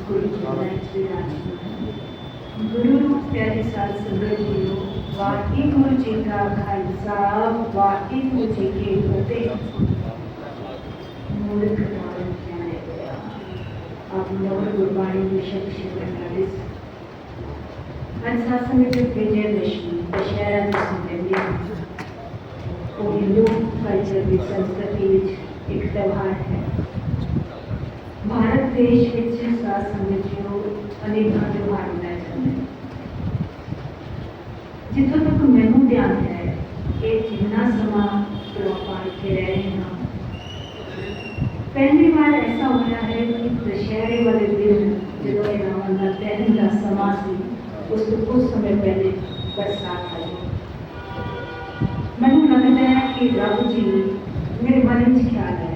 गुरु गुरु प्यारे साध संगत जीओ, वाहिगुरु जी का खालसा, वाहिगुरु जी की फतेह। मूर्ख नाम क्या है गया, अब नवर गुरबाणी विषय शिवनालिस आज सासंग में विजयदशमी दशहरा की सुंदरी वो हिंदू कल्चर की संस्कृति एक त्यौहार है। भारत देश ਵਿੱਚ ਸਾਧ ਸੰਗਤ ਜੋ ਅਨੇਕਾਂ ਤਿਉਹਾਰ ਮਨਾਏ ਜਾਂਦੇ ਨੇ। ਜਿੱਥੋਂ ਤੱਕ ਮੈਨੂੰ ਧਿਆਨ ਹੈ ਇਹ ਜਿੰਨਾ ਸਮਾਂ ਆਪਾਂ ਇੱਥੇ ਰਹਿ ਰਹੇ ਹਾਂ, ਪਹਿਲੀ ਵਾਰ ਐਸਾ ਹੋਇਆ ਹੈ ਕਿ ਦੁਸ਼ਹਿਰੇ ਵਾਲੇ ਦਿਨ ਜਦੋਂ ਇਹ ਰਾਵਣ ਦਾ ਦਹਨ ਦਾ ਸਮਾਂ ਸੀ, ਉਸ ਤੋਂ ਕੁਝ ਸਮੇਂ ਪਹਿਲੇ ਬਰਸਾਤ ਆਈ। ਮੈਨੂੰ ਲੱਗਦਾ ਹੈ ਕਿ ਰੱਬ ਜੀ ਮੇਰੇ ਮਨ ਵਿੱਚ ਖਿਆਲ ਹੈ,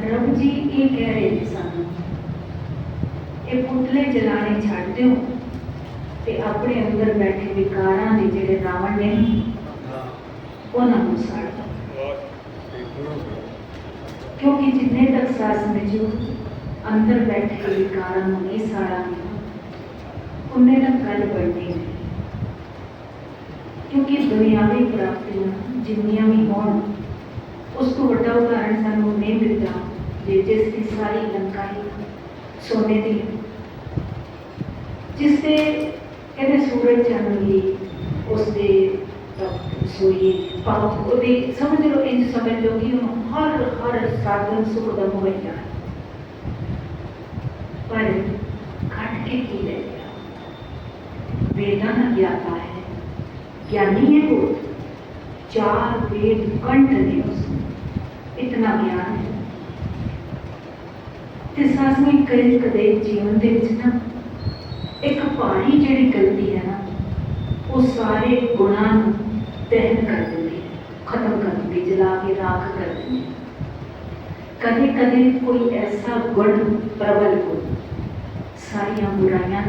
रब जी ये कह रहे थे सानू ये पुतले जलाने छड़ दो ते अपने अंदर बैठे विकारां दे जिहड़े रावण ने उन्हां नूं साड़ दो, क्योंकि जिन्ने तक सास समझो अंदर बैठे विकारां नूं नहीं साड़ांगे उन्ने तक गल बढ़नी नहीं। क्योंकि दुनियावी प्राप्तियां जिन्नियां भी होण उस तो वड्डा उदाहरण सानू नहीं मिलता जिसकी सारी लंका ही सोने दी, जिससे कहते सूरज चंद भी उसके सोई पाप समझ लो, इंज समझ लो कि हर हर साधन सुख का मुहैया पर घट के की ले गया। वेदा न ज्ञाता है, ज्ञानी है वो, 4 वेद कंठ ने उसमें इतना ज्ञान है। सास में कई कदे जीवन के ना एक भारी जी गलती है ना, वो सारे गुणा दहन कर देती है, खत्म कर देती, जला के राख कर देती है। कदे कदे कोई ऐसा गुण प्रबल हो सारिया बुराइयां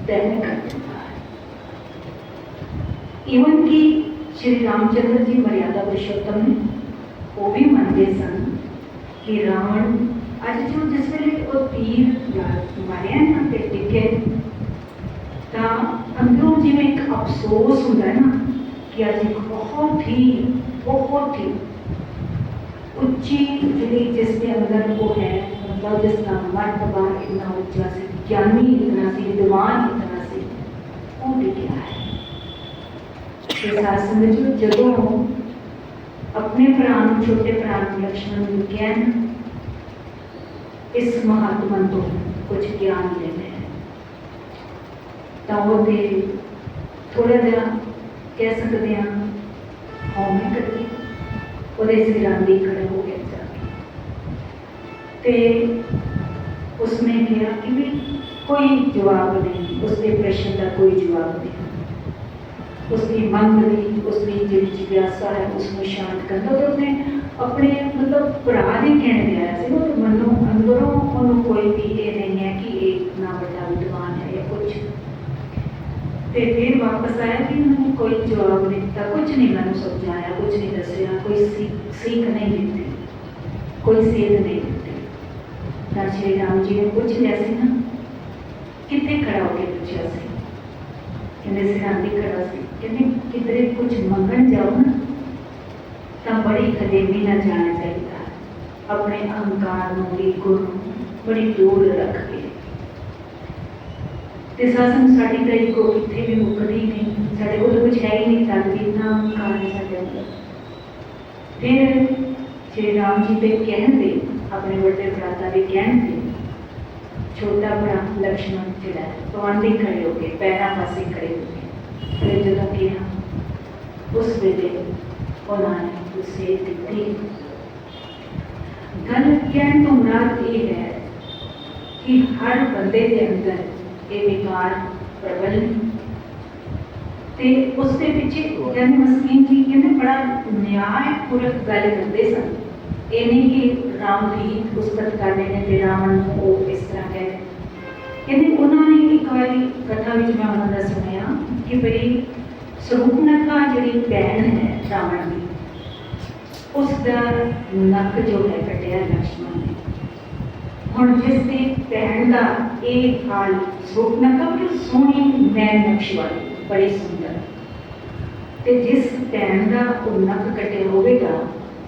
दहन कर देता है। इवन कि श्री रामचंद्र जी मर्यादा पुरुषोत्तम ने वो भी मानते सन कि रावण अज जो जिस वे वो तीर मारिया ना ते टिके तो अंदरों जिमें एक अफसोस होता है ना कि अज एक बहुत ही उच्ची जी जिसके अंदर वो है, मतलब जिसका मर्तबा इतना उच्चा से, ज्ञानी इतना से, विद्वान इतना से, वो टिकया है। जो अपने भरा छोटे भरा लक्ष्मण ने कहा इस महात्मा तो कुछ ज्ञान लेने हैं, तो वो थोड़ा जहा कह सकते हैं हौमे करके वो सिरांदी खड़े हो गए जाके, तो उसने कहा कि भी कोई जवाब नहीं, उसके प्रश्न का कोई जवाब नहीं, उसकी मंग दी, उसकी जी जिज्ञासा है उसमें शांत करना। तो उसने अपने मतलब भरा ही कहने दिया से तो मनो अंदरों उन्होंने कोई भी ये नहीं है कि एक ना बड़ा विद्वान है या कुछ। तो फिर वापस आया कि उन्होंने कोई जवाब नहीं दिता, कुछ नहीं मैंने समझाया, कुछ नहीं दसिया, कोई सीख नहीं दी, कोई सेध नहीं दी। तो श्री राम जी ने पूछ लिया से ना कितने खड़ा होकर पूछा से, कहते सिरांदी खड़ा से, कहते किधरे कुछ मंगन जाओ ना तो बड़ी खदेमी ना जाना चाहिए, अपने अहंकार ईगो बड़ी दूर रख के। सासन साड़ी का ईगो कितने भी मुकदी नहीं, साढ़े को कुछ है ही नहीं, तब भी इतना अहंकार है साढ़े अंदर। फिर श्री राम जी पे कहन दे, अपने बड़े भ्राता भी कहन दे, छोटा भरा लक्ष्मण जिहड़ा तो आंधी खड़े हो गए, पैरों पासे खड़े हो गए। फिर जो कहा उस वेले उन्होंने उसे दी गल कहने तो मुराद ये है कि हर बंदे के अंदर ये विकार प्रबल ते उसके पीछे कहने मस्कीन जी कहते बड़ा न्यायपूर्वक गल करते सन। ये नहीं कि राम की पुस्तक करने ने रावण को इस तरह कहते उन्होंने एक बारी कथा में मैं उन्होंने सुनिया कि भाई स्वरूपनखा जी भैन है रावण की, उसका नक जो है कटिया लक्ष्मण ने, ਹੁਣ जिस दी भैन का एक हाल सूट ना कहो कि सोहनी मैन नक्श वाली बड़ी सुंदर ते जिस भैन का वो नक कटे होगा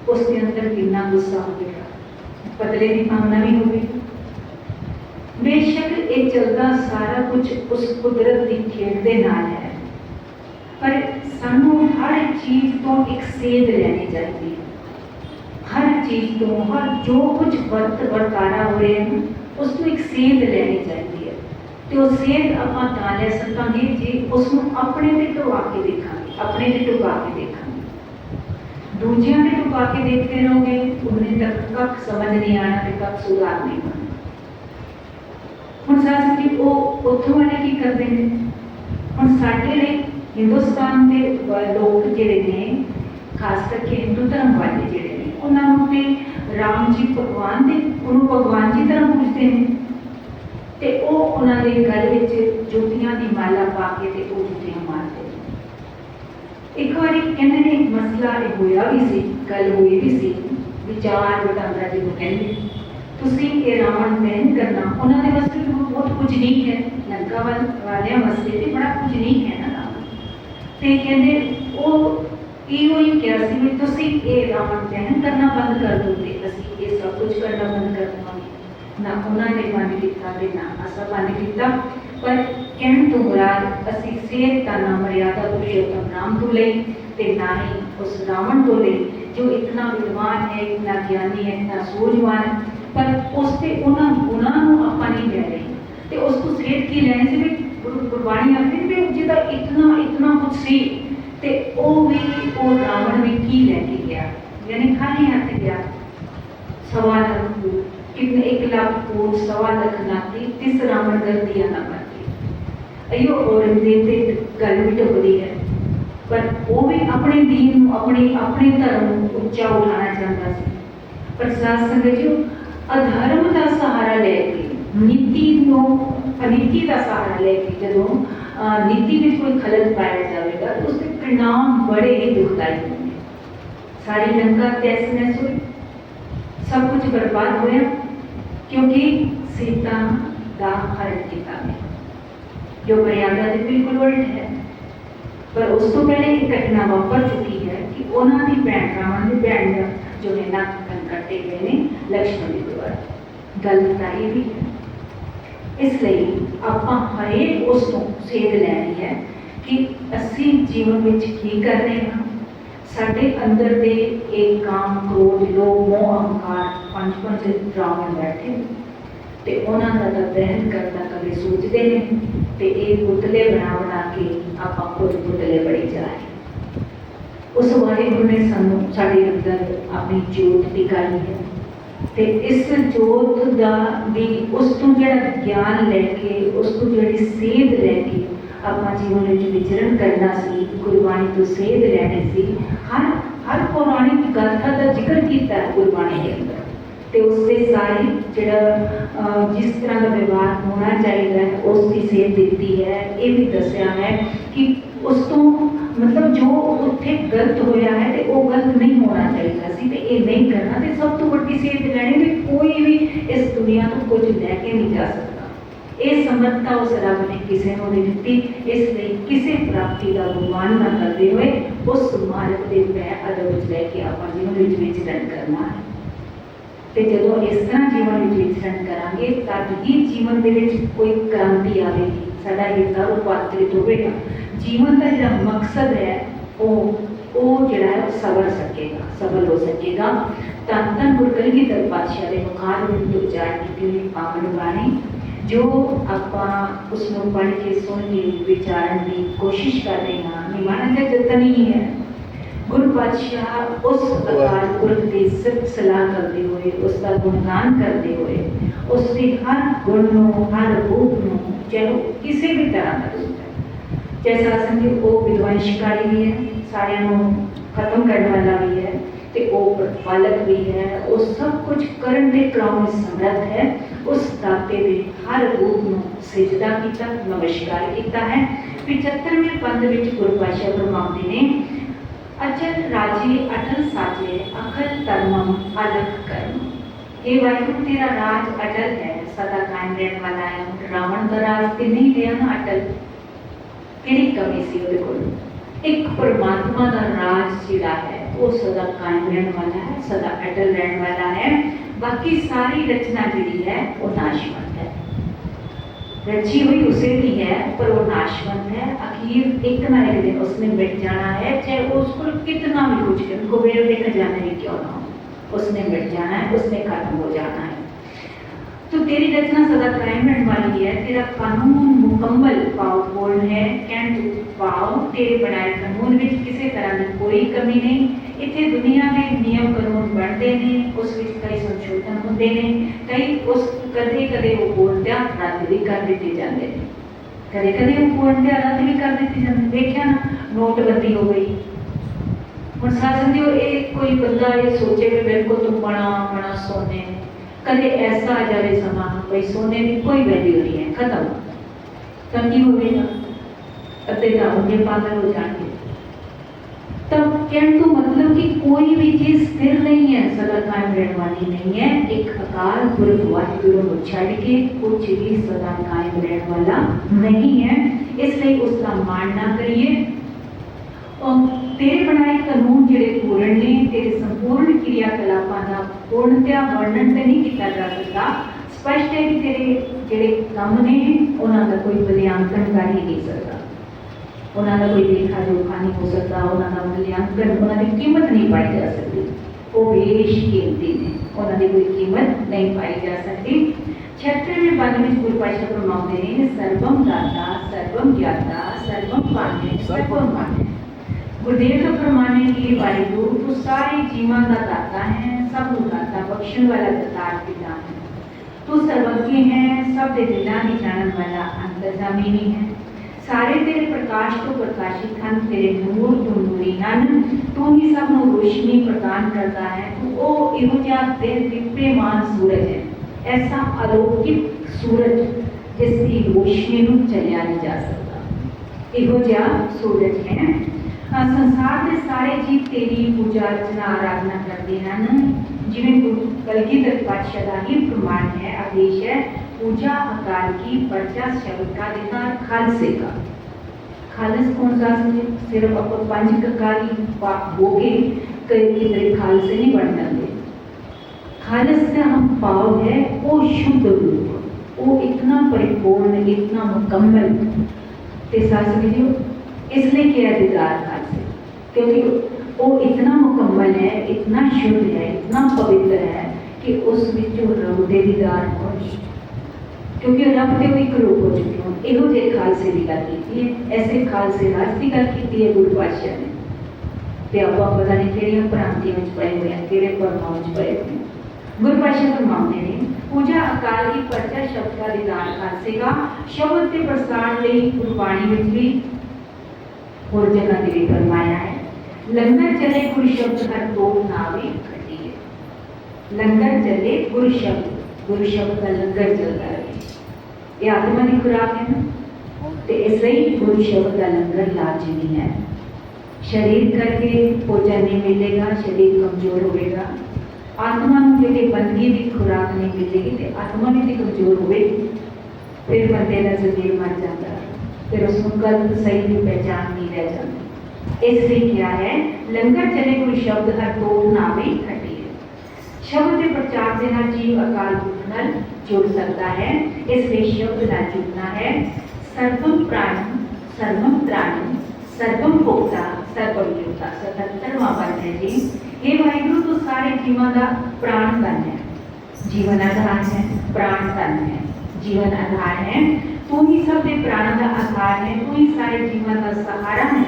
उसके अंदर कितना गुस्सा होगा, बदले की भावना भी होगी। बेशक ये चलता सारा कुछ उस कुदरत की खेल के नाल है, पर सानू हर चीज़ तो एक सेध लेनी चाहिए। हर चीज़ तो हर जो कुछ वर्तारा हो रहे हैं उसको एक सेध लेनी चाहिए। तो वो सेध आप ले सकेंगे जी उसको अपने ते ढुका के देखेंगे, अपने ते ढुका के देखेंगे। दूजियां ने ढुका के देखते रहोगे उन्हें तक कख समझ नहीं आना तो कख सुधार नहीं बनना। हुण साथ जी वो उत्थों वाले की करते हैं, हुण साडे लिए हिंदुस्तान के लोग जिहड़े ने खास करके हिंदू धर्म वाले जिहड़े ने उन्होंने राम जी भगवान दे उन्होंने भगवान जी तरह पूजते हैं ते वो उन्होंने गल विच जुतियां दी माला पा के ते वो जुतियां मारते। एक बार कहते ने मसला होया भी सी, गल हुई भी सी, विचार वटांदरा जिहनूं कहंदे तुसीं ये रावण दहन करना उन्होंने वास्ते बहुत कुछ नहीं है, लंका वालियां वास्ते ते बड़ा कुछ नहीं है ना ते कहंदे वो इहो ही किया सी भी तुसीं ये रावण दहन करना बंद कर दो ते असीं ये सब कुछ करना बंद कर देवांगे। ना उन्होंने बंद किया ते ना असां बंद किया, पर कहण तो मुराद असीं सेध दा ना मर्यादा पुरुषोत्तम राम तो लई ते ना ही उस रावण तो लई जो इतना विद्वान है, इतना ज्ञानी है, इतना सूझवान है, पर उससे उन्होंने गुणां नूं आपां नहीं ले रहे ते उसको सेध की लैनी सी भी गुरबाणी आखदी भी जिहदा इतना इतना कुछ सी ते ओ भी ओ रावण भी की लैके गया, यानी खाली हाथ गया। 1.25 कितने 1 लाख कोट 1.25 नाती तिस रावण कर दिया ना करती। अयो औरंगजेब ते गल भी टुकदी है, पर वो भी अपने दीन अपने अपने धर्म उच्चा उठाना चाहता सी। पर साथ संगत जो अधर्म का सहारा लेके नीति नो अनीति का सहारा लेके जो नीति में कोई खलल पाया जाएगा तो उसके परिणाम बड़े ही दुखदायी होंगे। सारी लंका तहस नहस हुई, सब कुछ बर्बाद होया क्योंकि सीता का हरण किया गया, जो मर्यादा से बिल्कुल उल्ट है। पर उस तो पहले एक घटना वापर चुकी है कि उन्होंने भैन रावण की भैन जो है नक कटे गए ने लक्ष्मण के द्वारा गल बताई भी है। इसलिए आप हरेक उस सेध लैनी है कि असी जीवन में की कर रहे हैं, साढ़े अंदर दे एक काम क्रोध लोभ मोह अहंकार 5 रावण बैठे ते उन्होंने का दहन करना कभी सोचते हैं ते एक पुतले बना के आप खुद पुतले बड़ी जा रहे। उस वाहिगुरु ने सानू साडे अंदर अपनी जोत दिखाई है ते इस जोत दा भी उस तो जिहड़ा ज्ञान लैके उस तो जिहड़ी सेध लैके आपां जीवन विच विचरण करना सी, गुरबाणी तो सेध लैनी सी। हर पौराणिक गाथा का जिक्र किया है गुरबाणी के अंदर ते उससे सारी जिहड़ा जिस तरह का व्यवहार होना चाहिए है उसकी सेध दी है। ये भी दसिया है कि उस तो मतलब जो उत्थे गलत होया है तो वो गलत नहीं होना चाहिए सी ते ये नहीं करना ते सब तो बड़ी सेध लैनी भी कोई भी इस दुनिया तो कुछ लैके नहीं जा सकता। ये समर्थता उस रब ने किसी को नहीं दी, इसलिए किसी प्राप्ति का गुमान न करते हुए उस मार्ग के पै अदब लैके आप जीवन विचरण करना है। तो जो इस तरह जीवन विचरण करांगे तद ही जीवन के कोई क्रांति आएगी, साडा हिरदा रूपांतरित होगा। जीवन का जो मकसद है वो जिहड़ा है सवर सकेगा, सफल हो सकेगा। धन धन गुरु कलगीधर पातशाह के मुखार विच उच्चारण की हुई पावन बाणी जो आप उसमें पढ़ के सुन के विचारण की कोशिश कर रहे हैं, निमाना जतन ही है। गुरु पातशाह उस अकाल पुरख की सिर्फ सलाह करते हुए उसका गुणगान करते हुए उसके हर गुण हर रूप चाहे किसी भी तरह का रूप है, जैसा समझे वो विध्वंसकारी भी है, सारे खत्म करने वाला भी है ते वो प्रतिपालक भी है, वो सब कुछ करन दे कराउन समर्थ है। उस दाते दे हर रूप में सिजदा किया, नमस्कार किया है। 75वें पंद विच गुरु पातशाह फरमाते ने अचल राजे अटल साजे अखल धर्मम अलग कर्म। हे वाहिगुरू तेरा राज अटल है, सदा कायम रहने वाला है। रावण का राज ते नहीं लिया ना अटल, किहड़ी कमी सी उहदे कोल। एक परमात्मा का राज जिहड़ा है वो सदा कायम रहने वाला है, सदा अटल रहने वाला है। बाकी सारी रचना जिहड़ी है वो नाशवंत है, रची हुई उसे भी है पर वो नाशवंत है। आखिर एक ना एक दिन उसने मिट जाना है, चाहे वो उसको कितना भी कुछ करे, कुबेर के खजाने में क्यों ना हो, उसने मिट जाना है, उसने खत्म हो जाना है। तो तेरी रचना सदा कायम रहने वाली है, तेरा कानून मुकम्मल पावरफुल है। कहण पाओ तेरे बनाए कानून में किसी तरह की कोई कमी नहीं। इतने दुनिया में नियम कानून बनते हैं, उस विच कई संशोधन होते हैं, कई उस कदे कदे वो बोलत्या रद्द भी कर दिए जाते हैं, कदे कदे वो बोलत्या रद्द भी कर दिए जाते। देखिया ना नोटबंदी हो गई, हुण समझो ये कोई बंदा ये सोचे कि मेरे को तो बड़ा बड़ा सोने, कदे ऐसा आ जाए समा भाई सोने की कोई वैल्यू नहीं है, खत्म, तब की होगा अते होंगे पागल हो जाएंगे। तब कहने तो मतलब कि कोई भी चीज स्थिर नहीं है, सदा कायम रहने वाली नहीं है। एक अकाल पुरख वाहिगुरू को छड़ के कुछ भी सदा कायम रहने वाला नहीं है, इसलिए उसका मान ना करिए। तेरे बनाए कानून जिहड़े पूर्ण ने, तेरे संपूर्ण क्रियाकलापां दा पूर्णतया वर्णन तो नहीं किया जा सकता। स्पष्ट है कि तेरे जिहड़े काम ने उन्हां दा कोई मूल्यांकन कर ही नहीं सकता, उन्हां दा कोई लेखा जोखा नहीं हो सकता, उन्हां दा मूल्यांकन, उन्हां दी कीमत नहीं पाई जा सकती। वो बेशकीमती ने, उन्हां दी कोई कीमत नहीं पाई जा सकती। 96वें पद में गुरु पातशाह फरमाते हैं सर्वम दाता सर्वम ज्ञाता सर्वम पाने सर्वम माने। गुरुदेव का फरमाने की वाहिगुरू तो सारे जीवन का दाता है, सब दाता बख्शण वाला दातार पिता है। तू सर्वज्ञ है, सब दे दिलां दी जानन वाला अंतर्जामी भी है। सारे तेरे प्रकाश तो प्रकाशित हैं, तेरे नूर तो नूरी हैं, तू ही सब नूं रोशनी प्रदान करता है। तू ओ इहो जिहा दिव्यमान सूरज है, ऐसा अलौकिक सूरज जिसकी रोशनी नूं चलिया नहीं जा सकता, इहो जिहा सूरज है। संसार के सारे जीव तेरी पूजा अर्चना आराधना करते हैं, जिवें गुरु कलगीधर पातशाह का ही प्रमाण है, आदेश है। पूजा अकाल की पर्चा शब्द का देना खालसे का। खालस कौन सा समझे, सिर्फ आप पंज ककारी पाप हो के किधरे खालसे नहीं बन जाते। खालस से हम पाव है वो शुद्ध रूप, वो इतना परिपूर्ण इतना मुकम्मल ते समझियो, इसलिए किया दीदार खालसे, क्योंकि वो इतना मुकम्मल है, इतना शुद्ध है, इतना पवित्र है कि उस विचों रब दे दीदार हो, क्योंकि रब के भी एक रूप हो चुके हो। इहो जे खालसे की गल की है, ऐसे खालसे राज की गल की है गुरु पातशाह ने, ते आपां पता नहीं किहड़ियां भ्रांतियां विच पए हुए हैं, किहड़े भरमां विच पए हुए हैं। गुरु पातशाह फरमाते हैं पूजा अकाल की पर्चा शब्द का दीदार खालसे का। शब्द के प्रसार लई गुरबाणी विच भी होर जगह ते भी फरमाया है, लंगर चले गुरु शब्द हर तोड़ नावे खटी है। लंगर चले गुरु शब्द का लंगर चलता है, ये आत्मा की खुराक है ना, तो इसलिए गुरु शब्द का लंगर लाजमी है। शरीर करके भोजन नहीं मिलेगा, शरीर कमजोर होगा, आत्मा को जो बंदगी की खुराक नहीं मिलेगी तो आत्मा भी कमजोर होगी, फिर बंदे का शरीर मर जाता है, फिर उसको कल्प सही की पहचान नहीं रह जाती। इसलिए क्या है, लंगर चले गुरु शब्द हर तोड़ नावे खटी है। शब्द के प्रचार से हर जीव अकाल पुरख नाल जुड़ सकता है, इसलिए शब्द ना जुड़ना है। सर्वम प्राणम सर्वम त्राणम सर्वम भोक्ता सर्वम युक्ता, 77वां पद है जी। हे वाहिगुरू तो सारे जीवन का प्राण तन है, जीवन आधार है, प्राण तन है, जीवन आधार है। तू ही सब के प्राण का आधार है, तू ही सारे जीवन का सहारा है,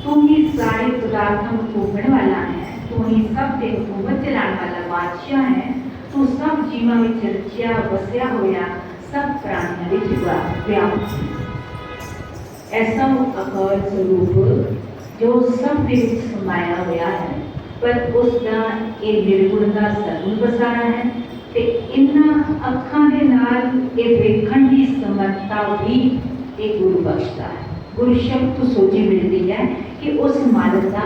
तू ही सारे पदार्थों को भोगने वाला है, तू ही सब के हुकूमत चलाने वाला बादशाह है। तू सब जीवन में रचिया बसिया होया सब प्राणियों में व्याप्त है। ऐसा अकाल स्वरूप जो सब के विच समाया हुआ है, पर उसका एक निर्गुण का सगुण बसारा है, ते इन्हां अखां दे नाल ये वेखण की समर्था भी एक गुरु बख्शता है। गुरु शब्द तो सोची मिलती है कि उस मालक का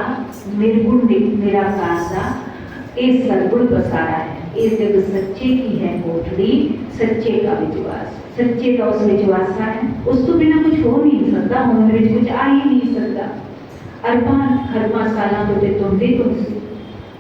निर्गुण निराकार का ये सदगुण बसारा है, ये जग सच्चे की है कोठड़ी, सच्चे का विश्वास, सच्चे का उस विश्वासा है, उस तो बिना कुछ हो नहीं सकता, होने में कुछ आ ही नहीं सकता। अरबां खरबां सालां तो ते तुंदे तुम सी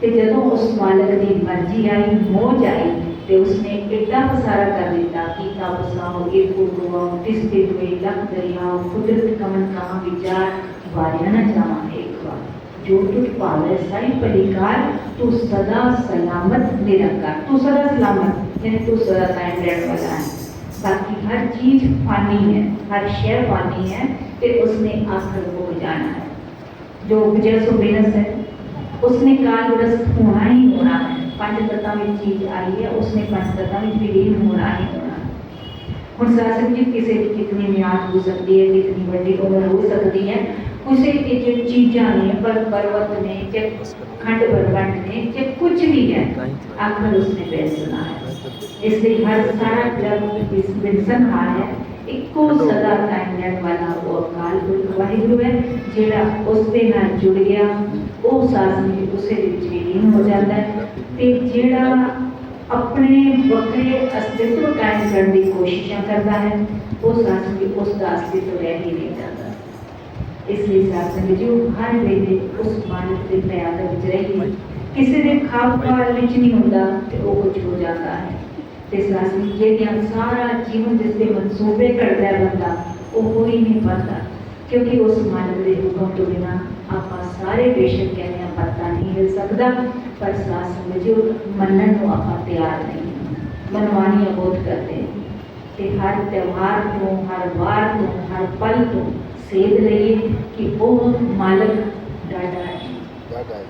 ते जदों उस मालक की मर्जी आई, मौज आई ते उसने एडा पसारा कर दिता कि का बसाओ एक गुरुआओ तिसते हुए लख दरियाओ कुदरत कमन कहाँ विचार वारिया न जावा एक बार जो तुझ पावे साई पलिकार तू सदा सलामत निरंकार। तू सदा सलामत यानी तू सदा कायम रहने वाला है। बाकी हर चीज फानी है, हर शय फानी है, फिर उसने आखिर को जाना है। जो उपजय सो बेनस है, उसने काल ग्रस्त होना ही होना है। पंच तत्तां में चीज आई है, उसने पंच तत्तां में विलीन होना ही होना है। हुण शासन जी किसी की कितनी म्याद हो सकती है, कितनी बड़ी उम्र हो सकती है, उसे जो चीज़ां ने पर पर्वत ने चाहे खंड ब्रह्मांड ने चाहे कुछ भी है, आखिर उसने फैसला है। इसलिए हर सारा जब इस बिनसनहार है, इको सदा कायम रहने वाला वो अकाल पुरख वाहिगुरु है, जेड़ा उसके नाल जुड़ गया वो शासन जी उसे विच विलीन हो जाता है ते जेड़ा अपने वक्रे अस्तित्व कायम करने की कोशिशें करता है वो शासन जी उसका अस्तित्व रह ही नहीं जाता। इसलिए शासन जो हर वेले उस मानव के प्याद विच रही, किसी के खाब खाल विच नहीं होता तो वो कुछ हो जाता है। ते शासन जेड़ियां सारा जीवन जिसके मनसूबे करता है बंदा वो हो ही नहीं पाता, क्योंकि उस मानव के हुक्म तो बिना आप सारे बेशक कहने पता नहीं हिल सकता, पर शासन जो मनन को आप तैयार नहीं, मनमानियां बहुत करते हैं। ते हर त्यौहार तो, हर वार तो, हर पल तो सेध लइए कि वो मालक डाडा है,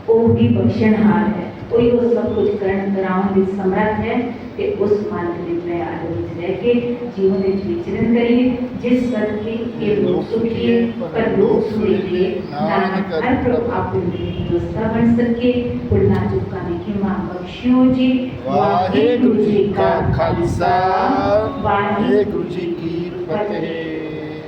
वो भी बख्शनहार है, कोई वो सब कुछ करण कराउण विच समर्थ है कि उस मालक के प्यार विच रह के जीवन विच विचरण करिए, जिस सदके ये लोग सुखिए पर लोग सुखिए, नानक हर प्रभु आपकी व्यवस्था बन सके। भुलना चुकाने की मां बख्शियो जी। वाहेगुरु जी का खालसा, वाहेगुरु जी की फतेह।